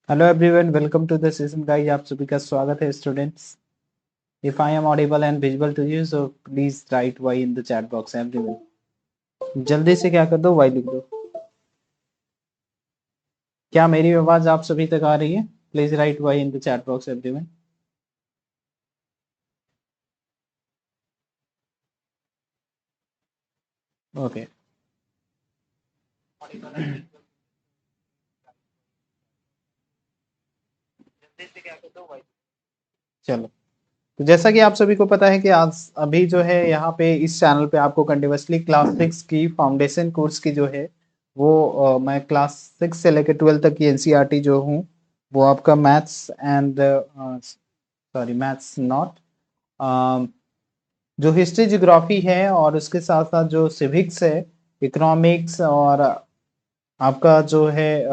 Hello everyone, welcome to the session guys. आप सभी का स्वागत है students. If I am audible and visible to you so please write y in the chat box everyone. जल्दी से क्या कर दो, वाई लिख दो। क्या मेरी आवाज आप सभी तक आ रही है? Please write y in the chat box everyone. Okay, चलो। तो जैसा कि आप सभी को पता है कि आज अभी जो है यहाँ पे इस चैनल पे आपको कंटिन्यूअसली क्लास 6 की फाउंडेशन कोर्स की जो है वो मैं क्लास 6 से लेकर 12 तक की एनसीईआरटी जो हूँ वो आपका maths and sorry maths not जो हिस्ट्री ज्योग्राफी है और उसके साथ साथ जो सिविक्स है, इकोनॉमिक्स और आपका जो है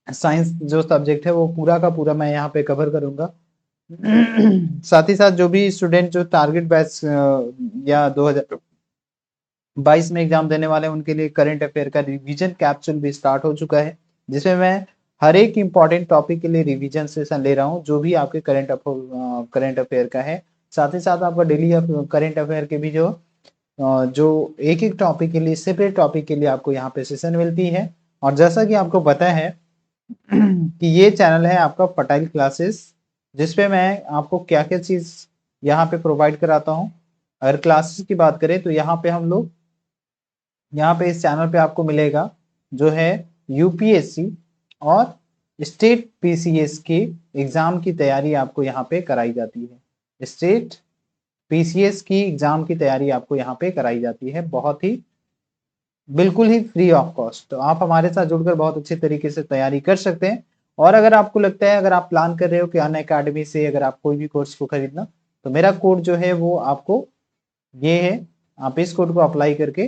साइंस जो सब्जेक्ट है वो पूरा का पूरा मैं यहाँ पे कवर करूँगा। साथ ही साथ जो भी स्टूडेंट जो टारगेट बैच या 2022 में एग्जाम देने वाले हैं उनके लिए करंट अफेयर का रिवीजन कैप्सूल भी स्टार्ट हो चुका है, जिसमें मैं हर एक इंपॉर्टेंट टॉपिक के लिए रिवीजन सेशन ले रहा हूँ जो भी आपके करंट अफेयर का है। साथ ही साथ आपका डेली करंट अफेयर के भी जो एक एक टॉपिक के लिए सेपरेट टॉपिक के लिए आपको यहाँ पे सेशन मिलती है। और जैसा कि आपको पता है कि ये चैनल है आपका फटाइल क्लासेस, जिसपे मैं आपको क्या क्या चीज यहाँ पे प्रोवाइड कराता हूँ। अगर क्लासेस की बात करें तो यहाँ पे हम लोग यहाँ पे इस चैनल पे आपको मिलेगा जो है यूपीएससी और स्टेट पीसीएस की एग्जाम की तैयारी आपको यहाँ पे कराई जाती है। स्टेट पीसीएस की एग्जाम की तैयारी आपको यहाँ पे कराई जाती है, बहुत ही बिल्कुल ही फ्री ऑफ कॉस्ट। तो आप हमारे साथ जुड़कर बहुत अच्छे तरीके से तैयारी कर सकते हैं। और अगर आपको लगता है, अगर आप प्लान कर रहे हो कि अन अकेडमी से अगर आप कोई भी कोर्स को खरीदना, तो मेरा कोड जो है वो आपको ये है। आप इस कोड को अप्लाई करके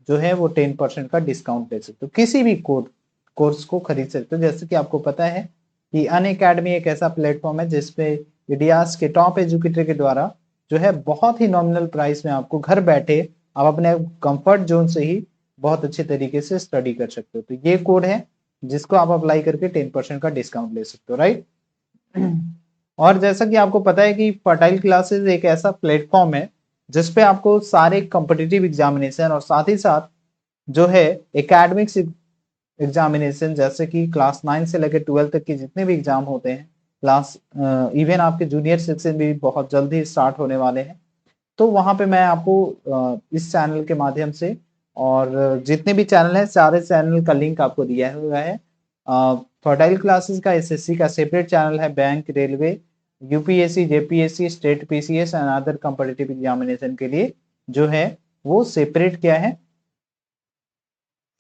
जो है वो 10% का डिस्काउंट ले सकते हो, किसी भी कोर्स को खरीद सकते हो। जैसे कि आपको पता है कि अन अकेडमी एक ऐसा प्लेटफॉर्म है जिसपे इंडियाज के टॉप एजुकेटर के द्वारा जो है बहुत ही नॉमिनल प्राइस में आपको घर बैठे आप अपने कंफर्ट जोन से ही बहुत अच्छे तरीके से स्टडी कर सकते हो। तो ये कोड है जिसको आप अप्लाई करके 10% का डिस्काउंट ले सकते हो, राइट। और जैसा कि आपको पता है कि फर्टाइल क्लासेस एक ऐसा प्लेटफॉर्म है जिसपे आपको सारे कॉम्पिटिटिव एग्जामिनेशन और साथ ही साथ जो है एकेडमिक्स एग्जामिनेशन, जैसे कि क्लास 9 से लेकर 12 तक के जितने भी एग्जाम होते हैं, क्लास इवन आपके जूनियर सेक्शन भी बहुत जल्दी स्टार्ट होने वाले हैं। तो वहां पे मैं आपको इस चैनल के माध्यम से और जितने भी चैनल हैं सारे चैनल का लिंक आपको दिया हुआ है। फर्टाइल क्लासेस का एसएससी का सेपरेट चैनल है, bank, railway, UPSC, JPSC, state PCS and other competitive examination के लिए जो है वो सेपरेट क्या है,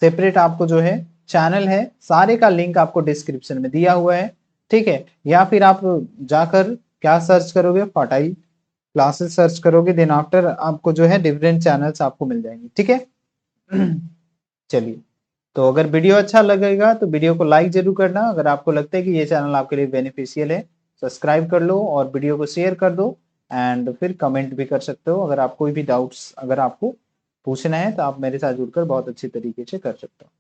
सेपरेट आपको जो है चैनल है, सारे का लिंक आपको डिस्क्रिप्शन में दिया हुआ है। ठीक है, या फिर आप जाकर क्या सर्च करोगे, फर्टाइल क्लासेस सर्च करोगे, देन आफ्टर आपको जो है डिफरेंट चैनल्स आपको मिल जाएंगे। ठीक है। चलिए, तो अगर वीडियो अच्छा लगेगा तो वीडियो को लाइक जरूर करना। अगर आपको लगता है कि ये चैनल आपके लिए बेनिफिशियल है, सब्सक्राइब कर लो और वीडियो को शेयर कर दो। एंड फिर कमेंट भी कर सकते हो। अगर आप कोई भी डाउट्स अगर आपको पूछना है तो आप मेरे साथ जुड़कर बहुत अच्छी तरीके से कर सकते हो।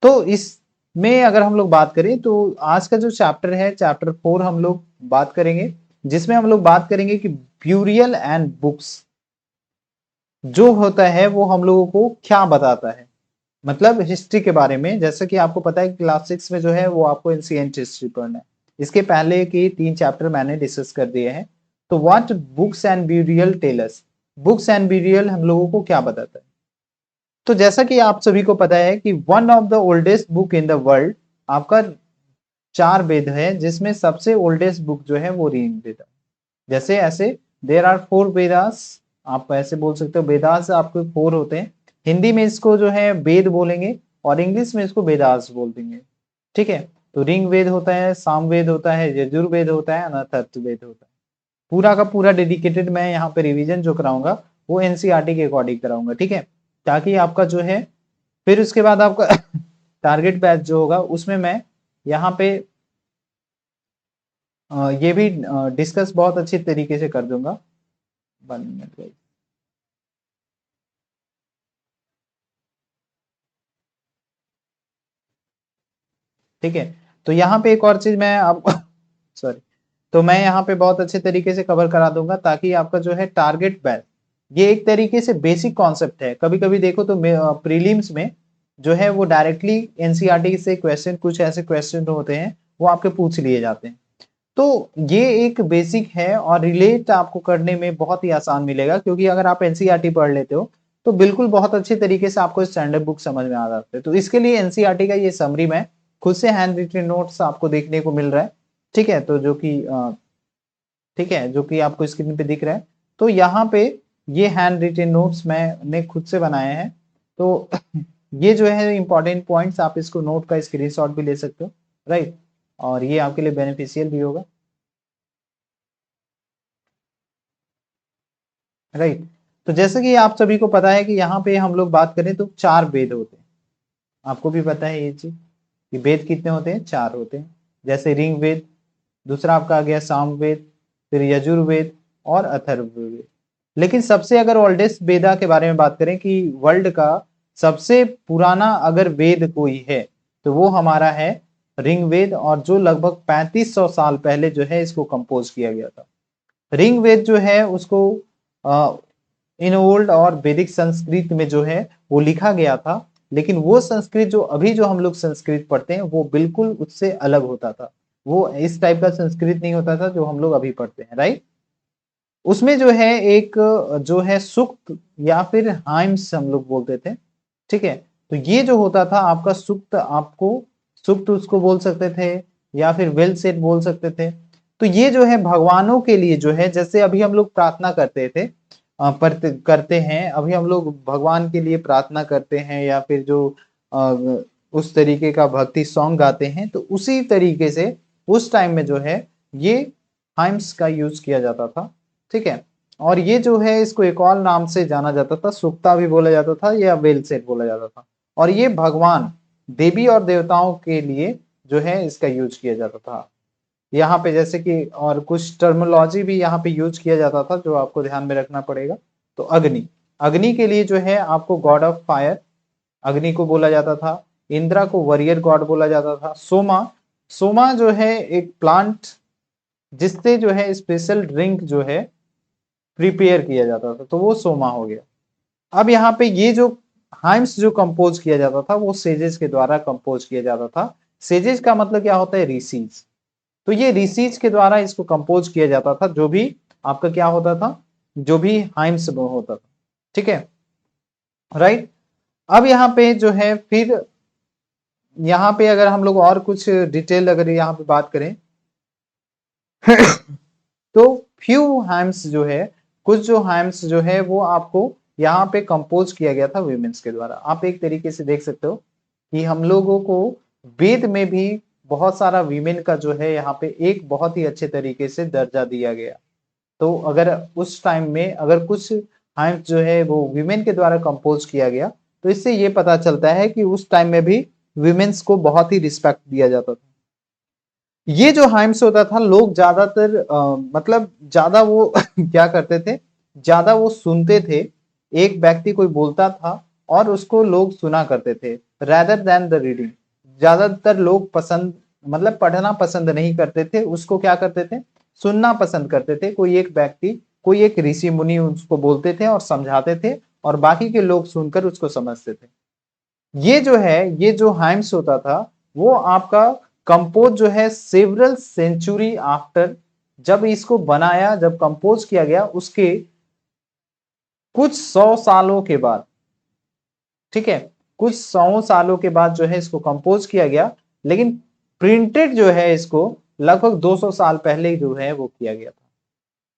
तो इसमें अगर हम लोग बात करें तो आज का जो चैप्टर है, चैप्टर 4 हम लोग बात करेंगे, जिसमें हम लोग बात करेंगे कि ब्यूरियल एंड बुक्स जो होता है वो हम लोगों को क्या बताता है, मतलब हिस्ट्री के बारे में। जैसे कि आपको पता है क्लास 6 में जो है वो आपको एंशिएंट हिस्ट्री पढ़ना है। इसके पहले के 3 चैप्टर मैंने डिस्कस कर दिए हैं। तो what books and burial tell us, books and burial हम लोगों को क्या बताता है। तो जैसा कि आप सभी को पता है कि one of the oldest book in the world आपका 4 वेद है, जिसमें सबसे ओल्डेस्ट बुक जो है वो ऋग्वेद है। जैसे ऐसे देर आर 4 वेदास, आप ऐसे बोल सकते हो वेदास आपके 4 होते हैं। हिंदी में इसको जो है वेद बोलेंगे और इंग्लिश में इसको वेदास बोल देंगे। ठीक है, तो ऋग्वेद होता है, सामवेद होता है, यजुर्वेद होता है, अथर्ववेद होता है। पूरा का पूरा डेडिकेटेड मैं यहाँ पे रिवीजन जो कराऊंगा वो एनसीईआरटी के अकॉर्डिंग कराऊंगा। ठीक है, ताकि आपका जो है फिर उसके बाद आपका टारगेट बैच जो होगा उसमें मैं यहाँ पे ये भी डिस्कस बहुत अच्छी तरीके से कर दूंगा। 1 मिनट भाई। ठीक है, तो यहाँ पे एक और चीज मैं आप सॉरी, तो मैं यहाँ पे बहुत अच्छे तरीके से कवर करा दूंगा ताकि आपका जो है टारगेट बैंक, ये एक तरीके से बेसिक कॉन्सेप्ट है। कभी कभी देखो तो प्रीलिम्स में जो है वो डायरेक्टली एनसीईआरटी से क्वेश्चन, कुछ ऐसे क्वेश्चन होते हैं वो आपके पूछ लिए जाते हैं। तो ये एक बेसिक है और रिलेट आपको करने में बहुत ही आसान मिलेगा, क्योंकि अगर आप एनसीईआरटी पढ़ लेते हो तो बिल्कुल बहुत अच्छे तरीके से आपको स्टैंडर्ड बुक समझ में आ जाते हैं। तो इसके लिए एनसीईआरटी का ये समरी में खुद से हैंड रिटन नोट्स आपको देखने को मिल रहा है, ठीक है, तो जो कि ठीक है, जो कि आपको स्क्रीन पे दिख रहा है। तो यहाँ पे ये हैंड रिटन नोट्स मैंने खुद से बनाए हैं। तो ये जो है इंपॉर्टेंट पॉइंट्स, आप इसको नोट का स्क्रीनशॉट भी ले सकते हो, राइट, और ये आपके लिए बेनिफिशियल भी होगा, राइट। तो जैसे कि आप सभी को पता है कि यहाँ पे हम लोग बात करें तो 4 वेद होते हैं, आपको भी पता है ये चीज कि वेद कितने होते हैं, 4 होते हैं। जैसे ऋग वेद, दूसरा आपका आ गया सामवेद, फिर यजुर्वेद और अथर्ववेद। लेकिन सबसे अगर ओल्डेस्ट वेदा के बारे में बात करें कि वर्ल्ड का सबसे पुराना अगर वेद कोई है तो वो हमारा है ऋग्वेद, और जो लगभग 3500 साल पहले जो है इसको कंपोज किया गया था। ऋग्वेद जो है उसको इन ओल्ड और वैदिक संस्कृत में जो है वो लिखा गया था, लेकिन वो संस्कृत जो अभी जो हम लोग संस्कृत पढ़ते हैं वो बिल्कुल उससे अलग होता था। वो इस टाइप का संस्कृत नहीं होता था जो हम लोग अभी पढ़ते हैं, राइट। उसमें जो है एक जो है सुक्त या फिर हाइम्स हम लोग बोलते थे, ठीक है। तो ये जो होता था आपका सुक्त, आपको सुक्त उसको बोल सकते थे या फिर वेल सेट बोल सकते थे। तो ये जो है भगवानों के लिए जो है, जैसे अभी हम लोग प्रार्थना करते थे, करते हैं, अभी हम लोग भगवान के लिए प्रार्थना करते हैं या फिर जो उस तरीके का भक्ति सॉन्ग गाते हैं, तो उसी तरीके से उस टाइम में जो है ये हाइम्स का यूज किया जाता था, ठीक है। और ये जो है इसको एक और नाम से जाना जाता था, सुक्ता भी बोला जाता था या वेल सेट बोला जाता था। और ये भगवान, देवी और देवताओं के लिए जो है इसका यूज किया जाता था। यहाँ पे जैसे कि और कुछ टर्मिनोलॉजी भी यहाँ पे यूज किया जाता था जो आपको ध्यान में रखना पड़ेगा। तो अग्नि, अग्नि के लिए जो है आपको गॉड ऑफ फायर अग्नि को बोला जाता था। इंद्रा को वॉरियर गॉड बोला जाता था। सोमा, सोमा जो है एक प्लांट जिससे जो है स्पेशल ड्रिंक जो है प्रिपेयर किया जाता था, तो वो सोमा हो गया। अब यहाँ पे ये जो हाइम्स जो कंपोज किया जाता था वो सेजेस के द्वारा कंपोज किया जाता था। सेजेस का मतलब क्या होता है, ऋषिज। तो ये ऋषिज के द्वारा इसको कंपोज किया जाता था, जो भी आपका क्या होता था, जो भी हाइम्स होता था, ठीक है, राइट। अब यहाँ पे जो है फिर यहाँ पे अगर हम लोग और कुछ डिटेल अगर यहाँ पे बात करें तो फ्यू हाइम्स जो है, कुछ जो हाइम्स जो है वो आपको यहाँ पे कंपोज किया गया था वीमेंस के द्वारा। आप एक तरीके से देख सकते हो कि हम लोगों को वेद में भी बहुत सारा वीमेन का जो है यहाँ पे एक बहुत ही अच्छे तरीके से दर्जा दिया गया। तो अगर उस टाइम में अगर कुछ हाइम्स जो है वो वीमेन के द्वारा कंपोज किया गया, तो इससे ये पता चलता है कि उस टाइम में भी वीमेन्स को बहुत ही रिस्पेक्ट दिया जाता था। ये जो हाइम्स होता था, लोग ज्यादातर मतलब ज्यादा वो क्या करते थे, ज्यादा वो सुनते थे। एक व्यक्ति कोई बोलता था और उसको लोग सुना करते थे, रेदर देन द रीडिंग। ज्यादातर लोग पसंद मतलब पढ़ना पसंद नहीं करते थे, उसको क्या करते थे, सुनना पसंद करते थे। कोई एक व्यक्ति, कोई एक ऋषि मुनि उसको बोलते थे और समझाते थे, और बाकी के लोग सुनकर उसको समझते थे। ये जो है, ये जो हाइम्स होता था वो आपका कंपोज जो है सेवरल सेंचुरी आफ्टर, जब इसको बनाया, जब कंपोज किया गया उसके कुछ 100 सालों के बाद, ठीक है, कुछ 100 सालों के बाद जो है इसको कंपोज किया गया। लेकिन प्रिंटेड जो है इसको लगभग 200 साल पहले जो है वो किया गया था।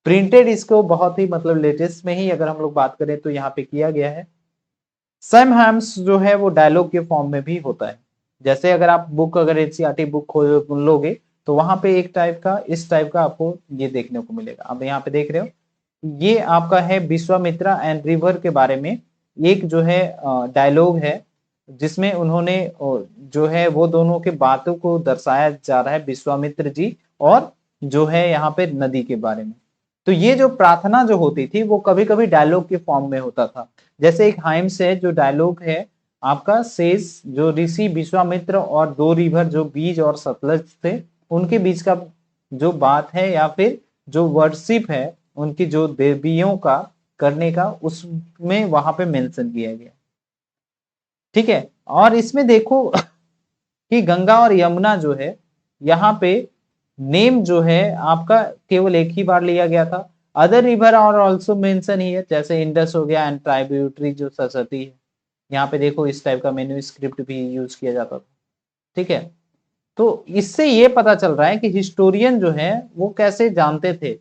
प्रिंटेड इसको बहुत ही मतलब लेटेस्ट में ही अगर हम लोग बात करें तो यहाँ पे किया गया है। सैम हैम्स जो है वो डायलॉग के फॉर्म में भी होता है। जैसे अगर आप बुक, अगर एनसीईआरटी बुक खोल लोगे तो वहां पे एक टाइप का, इस टाइप का आपको ये देखने को मिलेगा। अब यहाँ पे देख रहे हो, ये आपका है विश्वामित्रा एंड रिवर के बारे में एक जो है डायलॉग है, जिसमें उन्होंने जो है वो दोनों के बातों को दर्शाया जा रहा है, विश्वामित्र जी और जो है यहाँ पे नदी के बारे में। तो ये जो प्रार्थना जो होती थी वो कभी कभी डायलॉग के फॉर्म में होता था। जैसे एक हाइम्स है जो डायलॉग है, आपका शेष जो ऋषि विश्वामित्र और 2 रिवर जो बीज और सतलज थे उनके बीच का जो बात है या फिर जो वर्शिप है उनकी जो देवियों का करने का, उसमें वहां पे मेंशन किया गया। ठीक है, और इसमें देखो कि गंगा और यमुना जो है यहाँ पे नेम जो है आपका केवल एक ही बार लिया गया था। अदर रिवर और ऑल्सो मेंशन ही है, जैसे इंडस हो गया एंड ट्राइब्यूटरी जो सरस्वती है। यहाँ पे देखो इस टाइप का मेन्यू स्क्रिप्ट भी यूज किया जाता था। ठीक है, तो इससे ये पता चल रहा है कि हिस्टोरियन जो है वो कैसे जानते थे,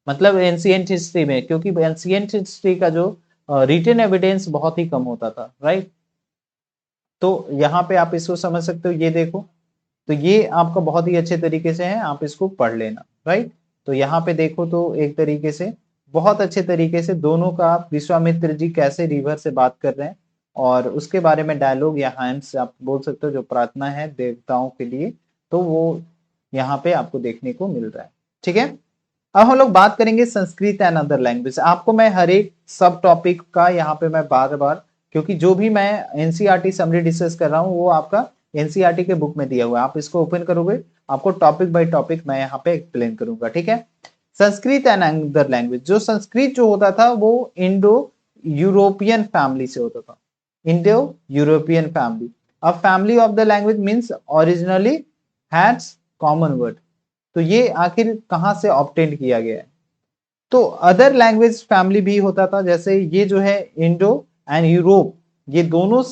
मतलब एंशिएंट हिस्ट्री में, क्योंकि एंशिएंट हिस्ट्री का जो रिटन एविडेंस बहुत ही कम होता था, राइट। तो यहाँ पे आप इसको समझ सकते हो, ये देखो, तो ये आपका बहुत ही अच्छे तरीके से है, आप इसको पढ़ लेना, राइट। तो यहाँ पे देखो तो एक तरीके से बहुत अच्छे तरीके से दोनों का विश्वामित्र जी कैसे रिवर से बात कर रहे हैं, और उसके बारे में डायलॉग या हाइम्स आप बोल सकते हो, जो प्रार्थना है देवताओं के लिए, तो वो यहाँ पे आपको देखने को मिल रहा है। ठीक है, अब हम लोग बात करेंगे संस्कृत एंड अदर लैंग्वेज। आपको मैं हर एक सब टॉपिक का यहाँ पे मैं बार बार, क्योंकि जो भी मैं एनसीईआरटी समरी डिस्कस कर रहा हूँ वो आपका एनसीईआरटी के बुक में दिया हुआ है, आप इसको ओपन करोगे आपको टॉपिक बाय टॉपिक मैं यहाँ पे एक्सप्लेन करूंगा। ठीक है, संस्कृत एंड अदर लैंग्वेज, जो संस्कृत जो होता था वो इंडो यूरोपियन फैमिली से होता था, Indo European family. A family of the language means originally had common word. तो ये आखिर कहाँ से ऑब्टेन किया गया है, तो अदर लैंग्वेज फैमिली भी होता था, जैसे ये जो है इंडो एंड यूरोप, ये दोनों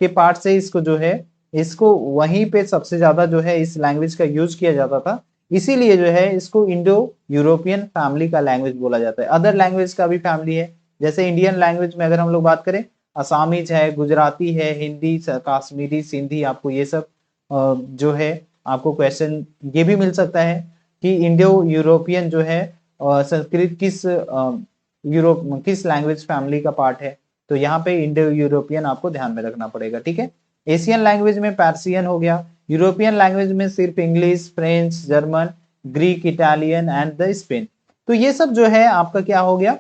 के पार्ट से इसको जो है, इसको वहीं पे सबसे ज्यादा जो है इस लैंग्वेज का यूज किया जाता था, इसीलिए जो है इसको इंडो यूरोपियन फैमिली का लैंग्वेज बोला जाता है। अदर लैंग्वेज का भी फैमिली है, जैसे इंडियन लैंग्वेज में अगर हम लोग बात करें, असामीज है, गुजराती है, हिंदी, कश्मीरी, सिंधी, आपको ये सब जो है आपको क्वेश्चन ये भी मिल सकता है कि इंडो यूरोपियन जो है संस्कृत किस यूरोप किस लैंग्वेज फैमिली का पार्ट है, तो यहाँ पे इंडो यूरोपियन आपको ध्यान में रखना पड़ेगा। ठीक है, एशियन लैंग्वेज में पर्सियन हो गया, यूरोपियन लैंग्वेज में सिर्फ English, French, German, Greek, Italian and the Spain. तो ये सब जो है आपका क्या हो गया,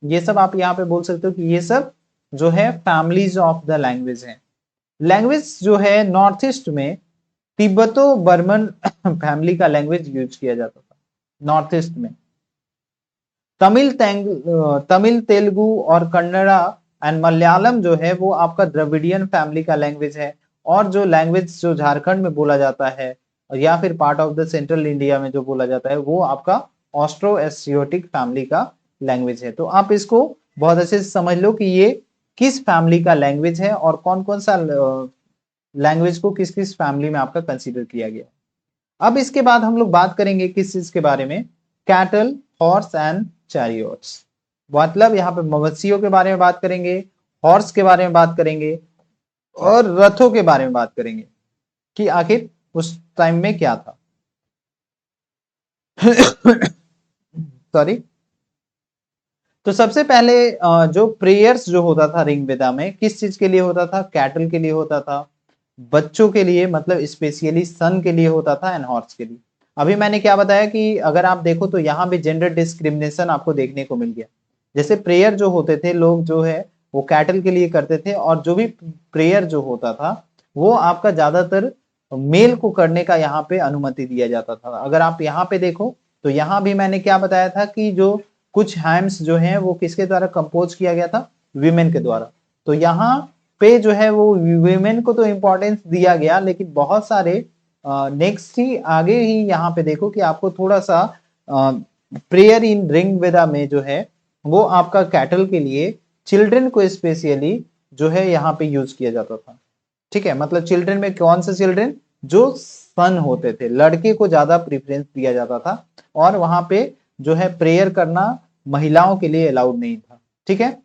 ये सब आप यहाँ पे बोल सकते हो कि ये सब जो है फैमिलीज ऑफ द लैंग्वेज है। लैंग्वेज जो है नॉर्थ ईस्ट में तिब्बतो बर्मन फैमिली का लैंग्वेज यूज किया जाता था नॉर्थ ईस्ट में। तमिल, तेलुगु और कन्नड़ा एंड मलयालम जो है वो आपका द्रविडियन फैमिली का लैंग्वेज है। और जो लैंग्वेज जो झारखंड में बोला जाता है या फिर part of the central India में जो बोला जाता है वो आपका ऑस्ट्रो एशियोटिक फैमिली का लैंग्वेज है। तो आप इसको बहुत अच्छे से समझ लो कि ये किस फैमिली का लैंग्वेज है और कौन कौन सा लैंग्वेज को किस किस फैमिली में आपका कंसीडर किया गया। अब इसके बाद हम लोग बात करेंगे किस चीज के बारे में, कैटल, हॉर्स एंड चैरियट्स। मतलब यहाँ पे मवेशियों के बारे में बात करेंगे, हॉर्स के बारे में बात करेंगे और रथों के बारे में बात करेंगे कि आखिर उस टाइम में क्या था। सॉरी। तो सबसे पहले जो प्रेयर्स जो होता था ऋग वेदा में किस चीज के लिए होता था, कैटल के लिए होता था, बच्चों के लिए मतलब स्पेशली सन के लिए होता था एंड हॉर्स के लिए। अभी मैंने क्या बताया कि अगर आप देखो तो यहाँ भी जेंडर डिस्क्रिमिनेशन आपको देखने को मिल गया। जैसे प्रेयर जो होते थे लोग जो है वो कैटल के लिए करते थे, और जो भी प्रेयर जो होता था वो आपका ज्यादातर मेल को करने का यहाँ पे अनुमति दिया जाता था। अगर आप यहाँ पे देखो तो यहाँ भी मैंने क्या बताया था कि जो कुछ हाइम्स जो है वो किसके द्वारा कंपोज किया गया था, वीमेन के द्वारा। तो यहाँ पे जो है वो वीमेन को तो इम्पोर्टेंस दिया गया, लेकिन बहुत सारे नेक्स्ट ही आगे ही यहाँ पे देखो कि आपको थोड़ा सा प्रेयर इन ऋग वेदा में जो है वो आपका कैटल के लिए चिल्ड्रन को स्पेशली जो है यहाँ पे यूज किया जाता था। ठीक है, मतलब चिल्ड्रन में कौन से चिल्ड्रन, जो सन होते थे, लड़के को ज्यादा प्रेफरेंस दिया जाता था, और वहां पे जो है प्रेयर करना महिलाओं के लिए अलाउड नहीं था। ठीक है,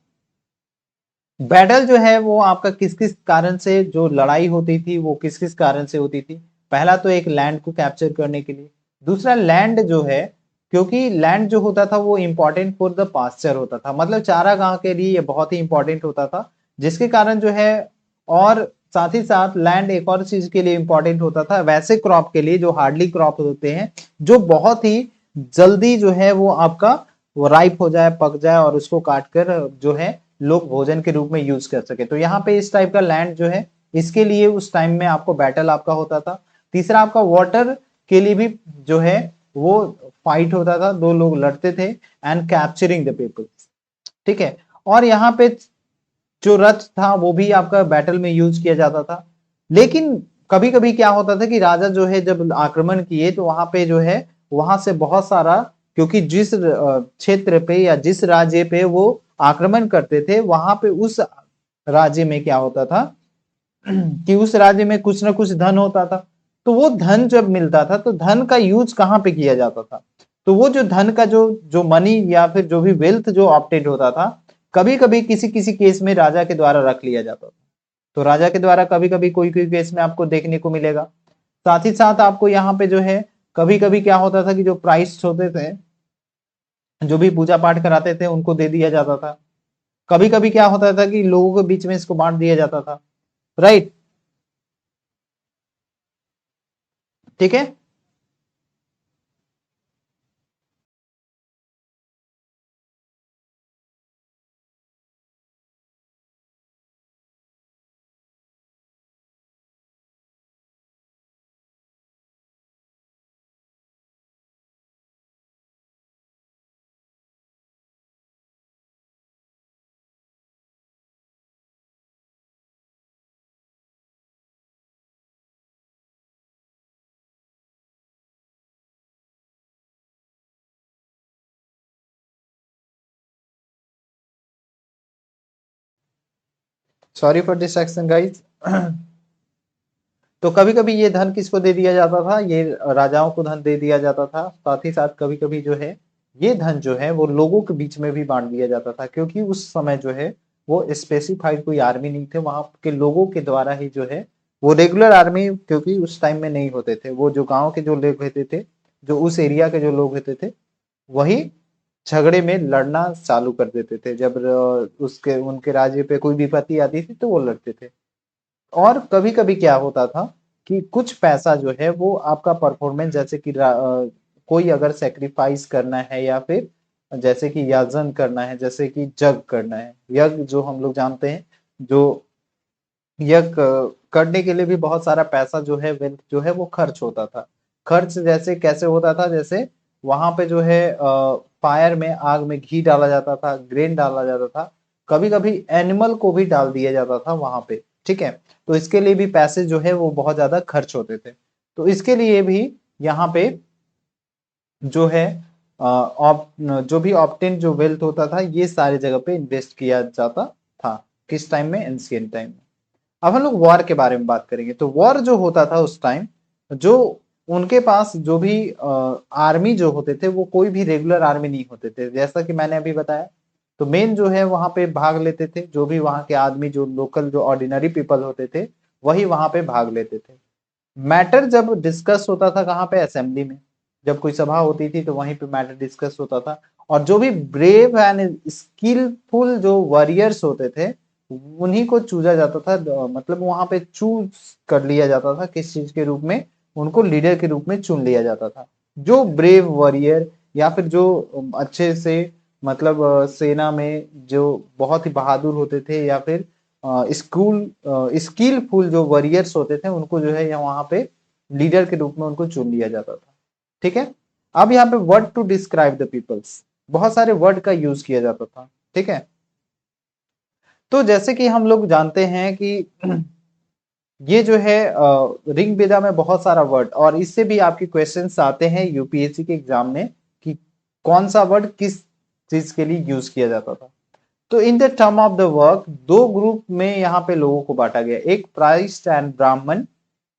बैटल जो है वो आपका किस किस कारण से जो लड़ाई होती थी वो किस किस कारण से होती थी। पहला तो एक लैंड को कैप्चर करने के लिए, दूसरा लैंड जो है, क्योंकि लैंड जो होता था वो इंपॉर्टेंट फॉर द पास्चर होता था, मतलब चारागाह के लिए ये बहुत ही इंपॉर्टेंट होता था, जिसके कारण जो है, और साथ ही साथ लैंड एक और चीज के लिए इंपॉर्टेंट होता था, वैसे क्रॉप के लिए जो हार्डली क्रॉप होते हैं, जो बहुत ही जल्दी जो है वो आपका वो राइप हो जाए, पक जाए और उसको काट कर जो है लोग भोजन के रूप में यूज कर सके। तो यहाँ पे इस टाइप का लैंड जो है, इसके लिए उस टाइम में आपको बैटल आपका होता था। तीसरा आपका वाटर के लिए भी जो है वो फाइट होता था, दो लोग लड़ते थे एंड कैप्चरिंग द पीपल, ठीक है। और यहाँ पे जो रथ था वो भी आपका बैटल में यूज किया जाता था। लेकिन कभी कभी क्या होता था कि राजा जो है जब आक्रमण किए तो वहां पे जो है वहां से बहुत सारा, क्योंकि जिस क्षेत्र पे या जिस राज्य पे वो आक्रमण करते थे वहां पे उस राज्य में क्या होता था कि उस राज्य में कुछ ना कुछ धन होता था। तो वो धन जब मिलता था तो धन का यूज कहाँ पे किया जाता था, तो वो जो धन का जो जो मनी या फिर जो भी वेल्थ जो ऑप्टेड होता था, कभी कभी किसी किसी केस में राजा के द्वारा रख लिया जाता था। तो राजा के द्वारा कभी कभी कोई कोई केस में आपको देखने को मिलेगा। साथ ही साथ आपको यहाँ पे जो है कभी कभी क्या होता था कि जो प्राइस होते थे, जो भी पूजा पाठ कराते थे उनको दे दिया जाता था। कभी कभी क्या होता था कि लोगों के बीच में इसको बांट दिया जाता था, राइट, ठीक है। Sorry for this action guys. तो कभी कभी ये धन किसको दे दिया जाता था, ये राजाओं को धन दे दिया जाता था। साथ ही साथ कभी कभी जो है ये धन जो है वो लोगों के बीच में भी बांट दिया जाता था, क्योंकि उस समय जो है वो स्पेसिफाइड कोई आर्मी नहीं थे, वहां के लोगों के द्वारा ही जो है वो रेगुलर आर्मी, क्योंकि उस टाइम में नहीं होते थे, वो जो गांव के जो लोग होते थे, जो उस एरिया के जो लोग होते थे, वही झगड़े में लड़ना चालू कर देते थे। जब उसके उनके राज्य पे कोई विपत्ति आती थी तो वो लड़ते थे। और कभी कभी क्या होता था कि कुछ पैसा जो है वो आपका परफॉर्मेंस, जैसे कि कोई अगर सेक्रीफाइस करना है या फिर जैसे कि याजन करना है, जैसे कि जग करना है, यज्ञ जो हम लोग जानते हैं, जो यज्ञ करने के लिए भी बहुत सारा पैसा जो है वेल्थ जो है वो खर्च होता था। खर्च जैसे कैसे होता था, जैसे वहां पे जो है फायर में, आग में घी डाला जाता था, ग्रेन डाला जाता था, कभी कभी एनिमल को भी डाल दिया जाता था वहां पे, ठीक है। तो इसके लिए भी पैसे जो है वो बहुत ज्यादा खर्च होते थे। तो इसके लिए भी यहाँ पे जो है जो भी ऑप्टेन जो वेल्थ होता था ये सारी जगह पे इन्वेस्ट किया जाता था। किस टाइम में? एंशिएंट टाइम में। अब हम लोग वॉर के बारे में बात करेंगे। तो वॉर जो होता था उस टाइम, जो उनके पास जो भी आर्मी जो होते थे वो कोई भी रेगुलर आर्मी नहीं होते थे, जैसा कि मैंने अभी बताया। तो मेन जो है वहां पे भाग लेते थे जो भी वहां के आदमी, जो लोकल जो ऑर्डिनरी पीपल होते थे, वही वहां पे भाग लेते थे। मैटर जब डिस्कस होता था कहाँ पे? असेंबली में। जब कोई सभा होती थी तो वहीं पे मैटर डिस्कस होता था। और जो भी ब्रेव एंड स्किलफुल जो वॉरियर्स होते थे उन्हीं को चूजा जाता था, मतलब वहां पे चूज कर लिया जाता था किस चीज के रूप में, उनको लीडर के रूप में चुन लिया जाता था। जो ब्रेव वॉरियर या फिर जो अच्छे से, मतलब सेना में जो बहुत ही बहादुर होते थे, या फिर स्किलफुल जो वॉरियर्स होते थे, उनको जो है वहां पे लीडर के रूप में उनको चुन लिया जाता था, ठीक है। अब यहाँ पे word to describe the peoples, बहुत सारे वर्ड का यूज किया जाता था, ठीक है। तो जैसे कि हम लोग जानते हैं कि ये जो है ऋग वेदा में बहुत सारा वर्ड, और इससे भी आपके क्वेश्चंस आते हैं यूपीएससी के एग्जाम में कि कौन सा वर्ड किस चीज के लिए यूज किया जाता था। तो in the term of the work दो ग्रुप में यहाँ पे लोगों को बांटा गया। एक प्राइस्ट एंड ब्राह्मण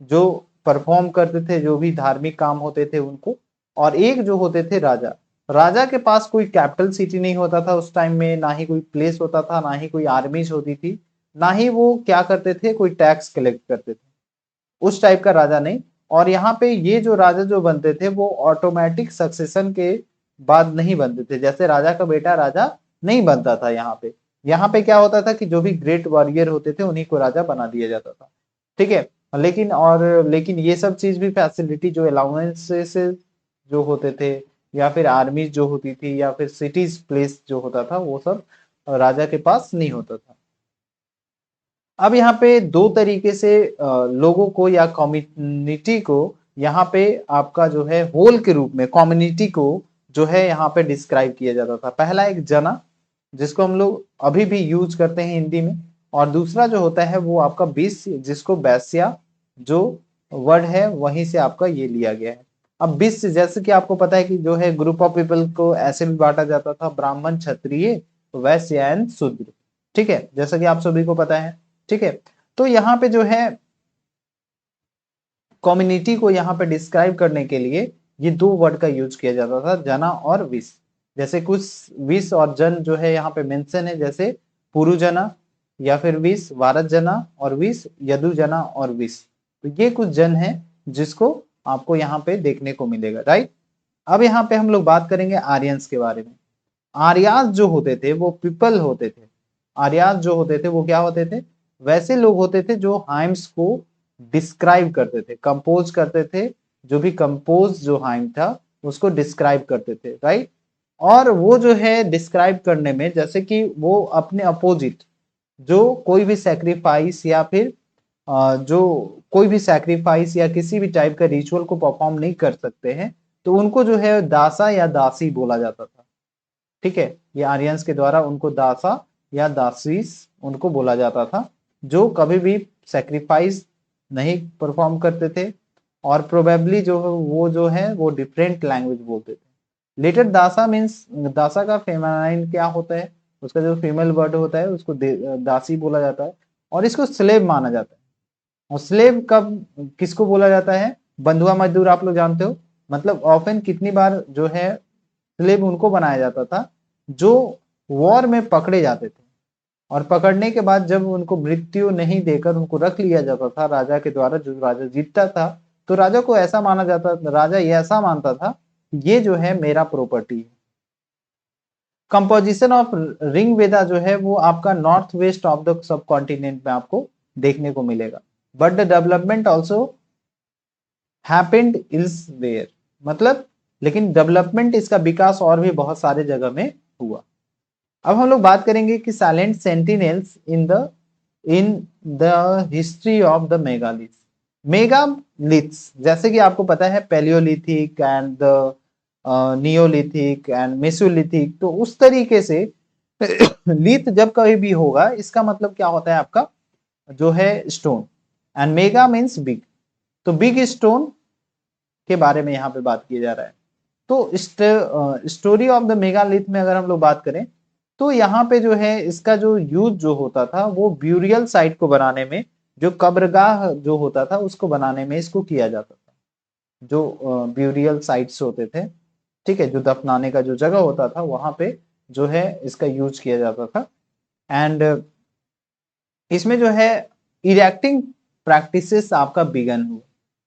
जो परफॉर्म करते थे, जो भी धार्मिक काम होते थे उनको, और एक जो होते थे राजा। राजा के पास कोई कैपिटल सिटी नहीं होता था उस टाइम में, ना ही कोई प्लेस होता था, ना ही कोई आर्मीज होती थी, ना ही वो क्या करते थे, कोई टैक्स कलेक्ट करते थे, उस टाइप का राजा नहीं। और यहाँ पे ये जो राजा जो बनते थे वो ऑटोमेटिक सक्सेशन के बाद नहीं बनते थे, जैसे राजा का बेटा राजा नहीं बनता था यहाँ पे। यहाँ पे क्या होता था कि जो भी ग्रेट वॉरियर होते थे उन्हीं को राजा बना दिया जाता था, ठीक है। लेकिन ये सब चीज भी, फैसिलिटी जो अलाउंसेस जो होते थे, या फिर आर्मी जो होती थी, या फिर सिटीज प्लेस जो होता था, वो सब राजा के पास नहीं होता था। अब यहाँ पे दो तरीके से लोगों को या कम्युनिटी को यहाँ पे आपका जो है होल के रूप में कम्युनिटी को जो है यहाँ पे डिस्क्राइब किया जाता था। पहला एक जना, जिसको हम लोग अभी भी यूज करते हैं हिंदी में, और दूसरा जो होता है वो आपका बीस, जिसको वैश्या जो वर्ड है वहीं से आपका ये लिया गया है। अब बीस जैसे कि आपको पता है कि जो है ग्रुप ऑफ पीपल को ऐसे भी बांटा जाता था, ब्राह्मण, क्षत्रिय, वैश्य एंड शूद्र। ठीक है, जैसा कि आप सभी को पता है। ठीक है, तो यहाँ पे जो है कम्युनिटी को यहाँ पे डिस्क्राइब करने के लिए ये दो वर्ड का यूज किया जाता था, जना और विस। जैसे कुछ विस और जन जो है यहाँ पे मेंशन है, जैसे पुरु जना या फिर विस भारत जना और विस यदु जना और विस। तो ये कुछ जन है जिसको आपको यहाँ पे देखने को मिलेगा, राइट। अब यहाँ पे हम लोग बात करेंगे आर्यंस के बारे में। आर्यास जो होते थे वो पीपल होते थे। आर्यास जो होते थे वो क्या होते थे? वैसे लोग होते थे जो हाइम्स को डिस्क्राइब करते थे, कंपोज करते थे। जो भी कंपोज जो हाइम था उसको डिस्क्राइब करते थे, राइट। और वो जो है डिस्क्राइब करने में, जैसे कि वो अपने अपोजिट जो कोई भी सैक्रिफाइस या फिर जो कोई भी सैक्रिफाइस या किसी भी टाइप का रिचुअल को परफॉर्म नहीं कर सकते हैं, तो उनको जो है दासा या दासी बोला जाता था। ठीक है, ये आर्यंस के द्वारा उनको दासा या दासीस उनको बोला जाता था, जो कभी भी सेक्रीफाइस नहीं परफॉर्म करते थे, और प्रोबेबली जो वो जो है वो डिफरेंट लैंग्वेज बोलते थे। लेटर दासा मीन्स, दासा का फेमाइन क्या होता है, उसका जो फीमेल वर्ड होता है उसको दासी बोला जाता है, और इसको स्लेव माना जाता है। और स्लेव कब किसको बोला जाता है? बंधुआ मजदूर, आप लोग जानते हो। मतलब ऑफन कितनी बार जो है स्लेव उनको बनाया जाता था जो वॉर में पकड़े जाते थे, और पकड़ने के बाद जब उनको मृत्यु नहीं देकर उनको रख लिया जाता था राजा के द्वारा। जो राजा जीतता था तो राजा को ऐसा माना जाता, राजा ये ऐसा मानता था ये जो है मेरा प्रॉपर्टी है। कंपोजिशन ऑफ रिंग वेदा जो है वो आपका north west of the subcontinent में आपको देखने को मिलेगा। But the development also happened elsewhere, मतलब लेकिन डेवलपमेंट, इसका विकास और भी बहुत सारे जगह में हुआ। अब हम लोग बात करेंगे कि silent sentinels in the history of the megaliths. Megaliths जैसे कि आपको पता है palaeolithic and the neolithic and mesolithic, तो उस तरीके से लिथ जब कभी भी होगा इसका मतलब क्या होता है आपका जो है stone, and mega means big. तो बिग स्टोन के बारे में यहाँ पे बात किया जा रहा है। तो स्टोरी ऑफ द मेगालिथ में अगर हम लोग बात करें तो यहाँ पे जो है इसका जो यूज जो होता था वो ब्यूरियल साइट को बनाने में, जो कब्रगाह जो होता था उसको बनाने में इसको किया जाता था। जो ब्यूरियल साइट्स होते थे, ठीक है, जो दफनाने का जो जगह होता था वहां पे जो है इसका यूज किया जाता था। एंड इसमें जो है इरेक्टिंग प्रैक्टिसेस आपका बिगन हुआ।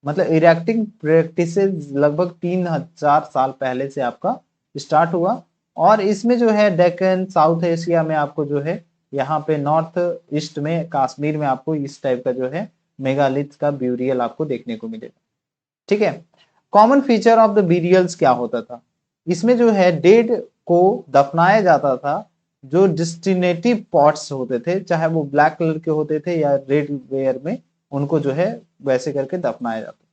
मतलब इरेक्टिंग प्रैक्टिसेस लगभग 3000 साल पहले से आपका स्टार्ट हुआ, और इसमें जो है डेक्कन साउथ एशिया में आपको जो है यहाँ पे नॉर्थ ईस्ट में कश्मीर में आपको इस टाइप का जो है मेगालिथ का ब्यूरियल आपको देखने को मिलेगा। ठीक है, common feature of the burials क्या होता था? इसमें जो है डेड को दफनाया जाता था, जो डिस्टिनेटिव पॉट्स होते थे, चाहे वो ब्लैक कलर के होते थे या रेड वेयर में, उनको जो है वैसे करके दफनाया जाता।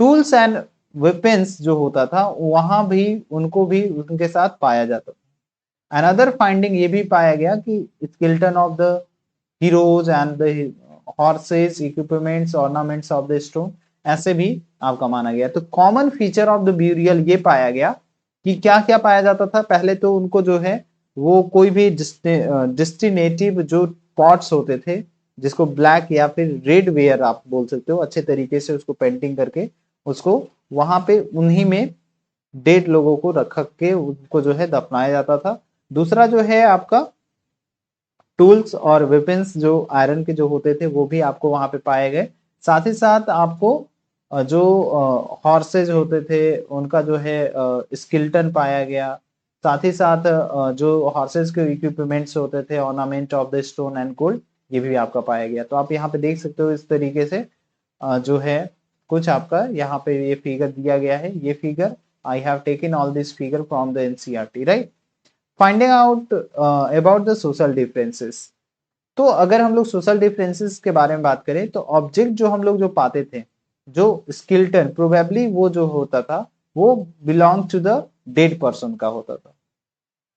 टूल्स एंड वेपन्स जो होता था वहां भी उनको भी उनके साथ पाया जाता था। अनदर फाइंडिंग ये भी पाया गया कि skeleton of the heroes and the horses, equipments, ornaments of the stone, ऐसे भी आपका माना गया। तो common feature of the burial ये पाया गया कि क्या क्या पाया जाता था। पहले तो उनको जो है वो कोई भी डिस्टिनेटिव जो पॉट्स होते थे, जिसको ब्लैक या फिर रेड वेयर आप बोल सकते हो, अच्छे तरीके से उसको पेंटिंग करके उसको वहां पे उन्हीं में डेड लोगों को रख के उनको जो है दफनाया जाता था। दूसरा जो है आपका टूल्स और वेपन्स जो आयरन के जो होते थे वो भी आपको वहां पे पाए गए। साथ ही साथ आपको जो हॉर्सेज होते थे उनका जो है स्किल्टन पाया गया। साथ ही साथ जो हॉर्सेज के इक्विपमेंट्स होते थे, ornament of the stone and gold, ये भी आपका पाया गया। तो आप यहाँ पे देख सकते हो इस तरीके से जो है कुछ आपका यहाँ पे ये फिगर दिया गया है। ये figure I have taken all this figure from the NCERT, right. Finding out about the social differences. तो अगर हम लोग सोशल डिफरेंसेस के बारे में बात करें तो ऑब्जेक्ट जो हम लोग जो पाते थे, जो स्केलेटन प्रोबेबली वो जो होता था वो belong to the dead person का होता था।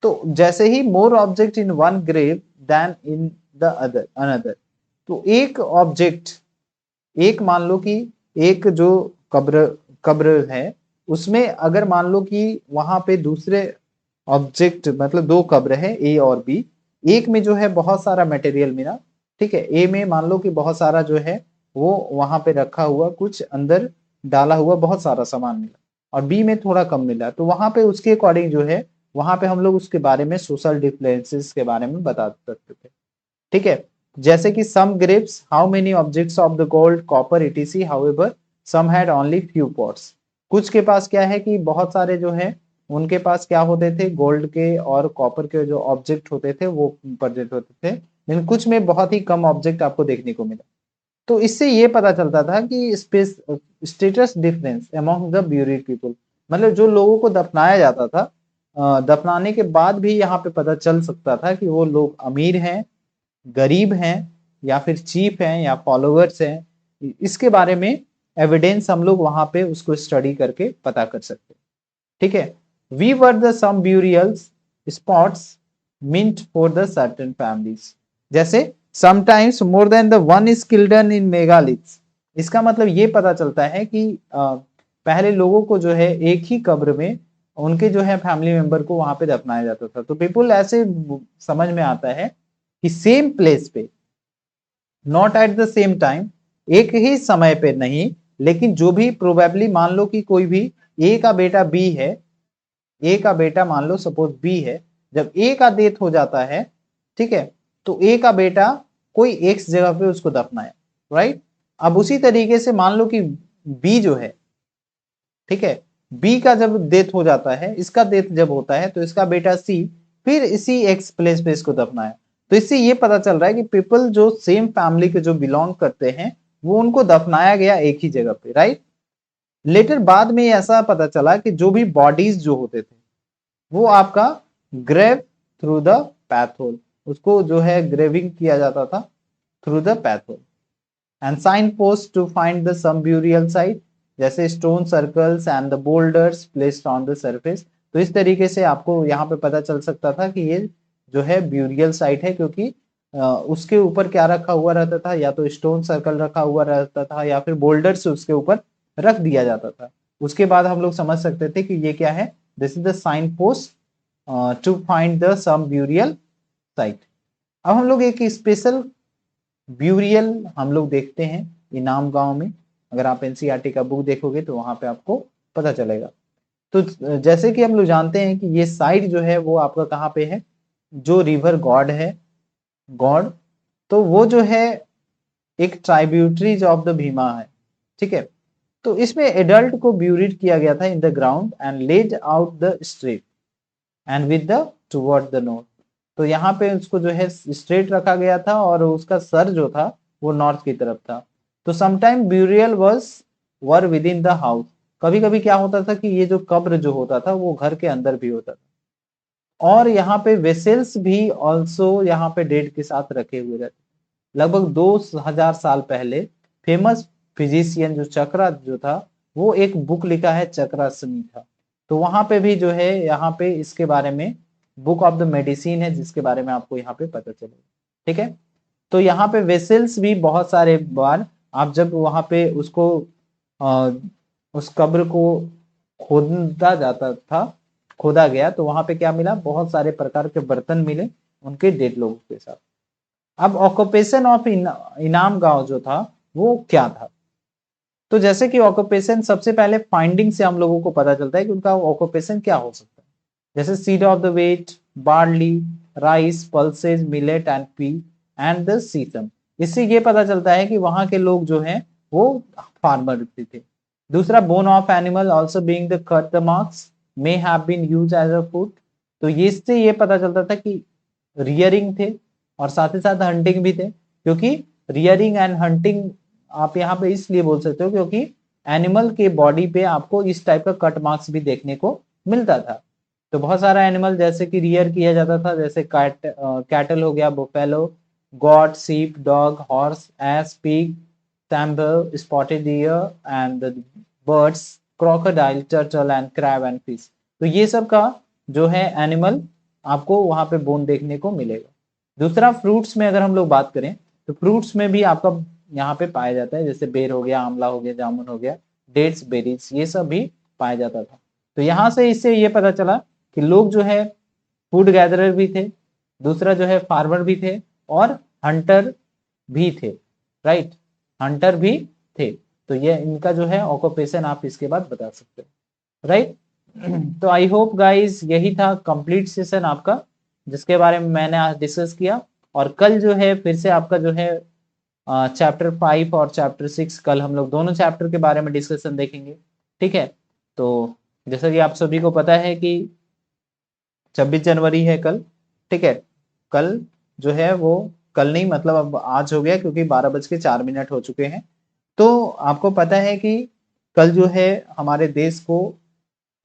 तो जैसे ही more object in one grave then in the other another, तो एक ऑब्जेक्ट, एक मान लो कि एक जो कब्र कब्र है उसमें अगर मान लो कि वहां पे दूसरे ऑब्जेक्ट मतलब दो कब्र है ए और बी, एक में जो है बहुत सारा मटेरियल मिला, ठीक है, ए में मान लो कि बहुत सारा जो है वो वहां पे रखा हुआ कुछ अंदर डाला हुआ बहुत सारा सामान मिला, और बी में थोड़ा कम मिला, तो वहां पे उसके अकॉर्डिंग जो है वहां पे हम लोग उसके बारे में सोशल डिफरेंसेस के बारे में बता सकते थे, ठीक है। जैसे कि some graves how many objects of the gold copper etc however some had only few pots. कुछ के पास क्या है कि बहुत सारे जो है उनके पास क्या होते थे, गोल्ड के और कॉपर के जो ऑब्जेक्ट होते थे वो प्रेजेंट होते थे, लेकिन कुछ में बहुत ही कम ऑब्जेक्ट आपको देखने को मिला। तो इससे ये पता चलता था कि space status difference among the buried people, मतलब जो लोगों को दफनाया जाता था, दफनाने के बाद भी यहाँ पे पता चल सकता था कि वो लोग अमीर हैं, गरीब हैं, या फिर चीप हैं या फॉलोअर्स हैं। इसके बारे में एविडेंस हम लोग वहां पे उसको स्टडी करके पता कर सकते हैं, ठीक है। We were the some burials spots meant for the certain families, जैसे sometimes more than the one skeleton in megaliths. इसका मतलब ये पता चलता है कि पहले लोगों को जो है एक ही कब्र में उनके जो है फैमिली मेंबर को वहां पे दफनाया जाता था। तो पीपल ऐसे समझ में आता है कि सेम प्लेस पे, not at the same time, एक ही समय पे नहीं, लेकिन जो भी प्रोबेबली मान लो कि कोई भी ए का बेटा बी है, ए का बेटा मान लो सपोज बी है, जब ए का डेथ हो जाता है, ठीक है, तो ए का बेटा कोई एक्स जगह पे उसको दफनाया, राइट। अब उसी तरीके से मान लो कि बी जो है, ठीक है, बी का जब डेथ हो जाता है, इसका डेथ जब होता है तो इसका बेटा सी फिर इसी एक्स प्लेस पे इसको दफनाया। तो इससे ये पता चल रहा है कि पीपल जो सेम फैमिली के जो बिलोंग करते हैं वो उनको दफनाया गया एक ही जगह पे, राइट। लेटर बाद में ऐसा पता चला कि जो भी बॉडीज जो होते थे वो आपका ग्रेव थ्रू द पैथोल, उसको जो है ग्रेविंग किया जाता था through the pothole. And sign post to find the some burial site, जैसे stone circles and the boulders placed on the surface. तो इस तरीके से आपको यहाँ पे पता चल सकता था कि ये जो है ब्यूरियल साइट है, क्योंकि उसके ऊपर क्या रखा हुआ रहता था, या तो स्टोन सर्कल रखा हुआ रहता था या फिर बोल्डर्स उसके ऊपर रख दिया जाता था। उसके बाद हम लोग समझ सकते थे कि ये क्या है, this is the sign post to find the some burial site. अब हम लोग एक स्पेशल ब्यूरियल हम लोग देखते हैं इनाम गांव में। अगर आप एनसीईआरटी का बुक देखोगे तो वहां पे आपको पता चलेगा। तो जैसे कि हम लोग जानते हैं कि ये साइट जो है वो आपका कहाँ पे है, जो रिवर गॉड है, गॉड, तो वो जो है एक ट्राइब्यूटरीज ऑफ द भीमा है, ठीक है। तो इसमें एडल्ट को ब्यूरिड किया गया था in the ground and laid out the straight and with the toward the north. तो यहाँ पे उसको जो है स्ट्रेट रखा गया था और उसका सर जो था वो नॉर्थ की तरफ था। तो sometime burial was were with in the house, कभी कभी क्या होता था कि ये जो कब्र जो होता था वो घर के अंदर भी होता था, और यहाँ पे वेसल्स भी ऑल्सो यहाँ पे डेड के साथ रखे हुए रहते। लगभग 2000 साल पहले फेमस फिजिशियन जो चक्रा जो था वो एक बुक लिखा है चक्रा समीक्षा। तो वहां पे भी जो है यहाँ पे इसके बारे में बुक ऑफ द मेडिसिन है जिसके बारे में आपको यहाँ पे पता चलेगा, ठीक है। तो यहाँ पे वेसल्स भी बहुत सारे बार आप जब वहां पे उसको उस कब्र को खोदा जाता था, खोदा गया, तो वहां पे क्या मिला, बहुत सारे प्रकार के बर्तन मिले उनके डेड लोगों के साथ। अब ऑक्यूपेशन ऑफ इनाम गांव जो था वो क्या था, तो जैसे कि ऑक्यूपेशन सबसे पहले फाइंडिंग से हम लोगों को पता चलता है कि उनका ऑक्यूपेशन क्या हो सकता है। जैसे seed of the wheat, barley, rice, pulses, millet and pea and the sesame. इससे ये पता चलता है कि वहां के लोग जो हैं वो फार्मर थे। दूसरा, bone of animal also being the cut the marks may have been used as a food. तो ये इससे ये पता चलता था कि रियरिंग थे और साथ ही साथ हंटिंग भी थे, क्योंकि रियरिंग एंड हंटिंग आप यहाँ पे इसलिए बोल सकते हो क्योंकि एनिमल के बॉडी पे आपको इस टाइप का कट मार्क्स भी देखने को मिलता था। तो बहुत सारा एनिमल जैसे कि रियर किया जाता था, जैसे कैटल हो गया, बुफेलो, गॉट, सीप, dog, horse, S, pig, sample, spotted deer and birds, crocodile, turtle and crab and fish. तो ये सब का जो है एनिमल आपको वहां पे बोन देखने को मिलेगा। दूसरा, फ्रूट्स में अगर हम लोग बात करें तो फ्रूट्स में भी आपका यहाँ पे पाया जाता है, जैसे बेर हो गया, आंवला हो गया, जामुन हो गया, डेट्स, बेरीज, ये सब भी पाया जाता था। तो यहाँ से इससे ये पता चला कि लोग जो है फूड गैदरर भी थे, दूसरा जो है फार्मर भी थे, और हंटर भी थे, राइट, हंटर भी थे। तो ये इनका जो है ऑक्यूपेशन आप इसके बाद बता सकते हो, राइट। तो आई होप गाइस यही था कंप्लीट सेशन आपका, जिसके बारे में मैंने आज डिस्कस किया। और कल जो है फिर से आपका जो है चैप्टर 5 और चैप्टर 6, कल हम लोग दोनों चैप्टर के बारे में डिस्कशन देखेंगे, ठीक है। तो जैसा कि आप सभी को पता है कि 26 जनवरी है कल, ठीक है। कल जो है वो, कल नहीं मतलब अब आज हो गया, क्योंकि 12:04 हो चुके हैं। तो आपको पता है कि कल जो है हमारे देश को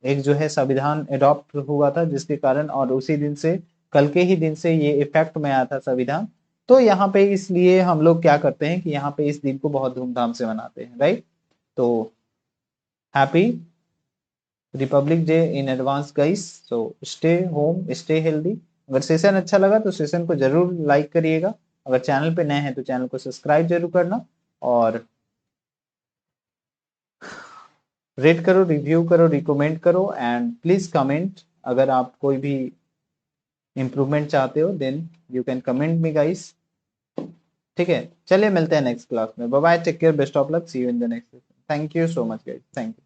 एक जो है संविधान अडॉप्ट हुआ था, जिसके कारण, और उसी दिन से, कल के ही दिन से ये इफेक्ट में आया था संविधान। तो यहाँ पे इसलिए हम लोग क्या करते हैं कि यहाँ पे इस दिन को बहुत धूमधाम से मनाते हैं, राइट। तो happy Republic day in advance guys. So stay home, stay healthy. अगर सेशन अच्छा लगा तो सेशन को जरूर लाइक करिएगा। अगर चैनल पे नए हैं तो चैनल को सब्सक्राइब जरूर करना, और रेट करो, रिव्यू करो, रिकमेंड करो, एंड प्लीज कमेंट। अगर आप कोई भी इम्प्रूवमेंट चाहते हो then you can comment me guys, ठीक है। चलिए मिलते हैं नेक्स्ट क्लास में। Bye bye, take care, best of luck, see you in the next. Thank you so much guys, thank you.